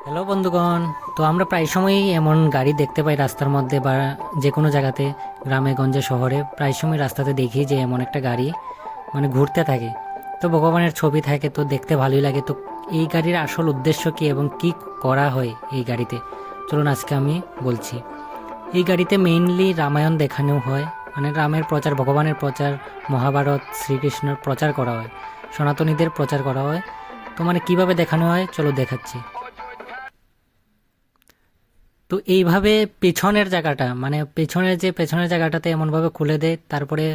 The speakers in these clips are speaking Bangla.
হ্যালো বন্ধুগণ। তো আমরা প্রায় সময়ই এমন গাড়ি দেখতে পাই রাস্তার মধ্যে বা যে কোনো জায়গাতে, গ্রামে গঞ্জে শহরে প্রায় সময় রাস্তাতে দেখি যে এমন একটা গাড়ি মানে ঘুরতে থাকে। তো ভগবানের ছবি থাকে, তো দেখতে ভালোই লাগে। তো এই গাড়ির আসল উদ্দেশ্য কী এবং কি করা হয় এই গাড়িতে, চলুন আজকে আমি বলছি। এই গাড়িতে মেইনলি রামায়ণ দেখানো হয়, মানে রামের প্রচার, ভগবানের প্রচার, মহাভারত, শ্রীকৃষ্ণের প্রচার করা হয়, সনাতনীদের প্রচার করা হয়। তো মানে কিভাবে দেখানো হয় চলো দেখাচ্ছি। তো এইভাবে পেছনের জায়গাটা, মানে পেছনের জায়গাটাতে এমনভাবে খুলে দেয়, তারপরে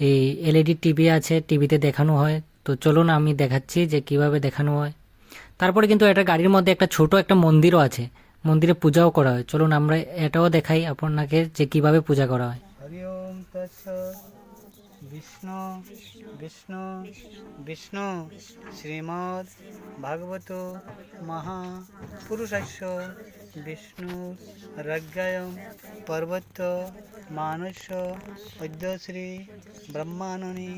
এই এলইডি টিভি আছে, টিভিতে দেখানো হয়। তো চলুন আমি দেখাচ্ছি যে কিভাবে দেখানো হয়। তারপরে কিন্তু এটা গাড়ির মধ্যে একটা ছোট একটা মন্দিরও আছে, মন্দিরে পূজাও করা হয়। চলুন আমরা এটাও দেখাই আপনাকে যে কিভাবে পূজা করা হয়। হরি ওম তৎসৎ। বিষ্ণু বিষ্ণু বিষ্ণু শ্রীমদ্ ভাগবত মহাপুরুষস্য বিষ্ণু রজ্ঞায়ং পর্বত মানস্য অদ্যশ্রী ব্রহ্মাননি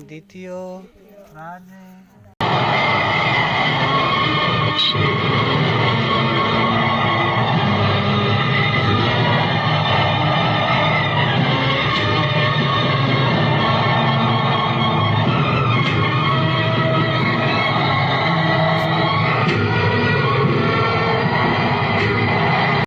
দ্বিতীয় রাধে।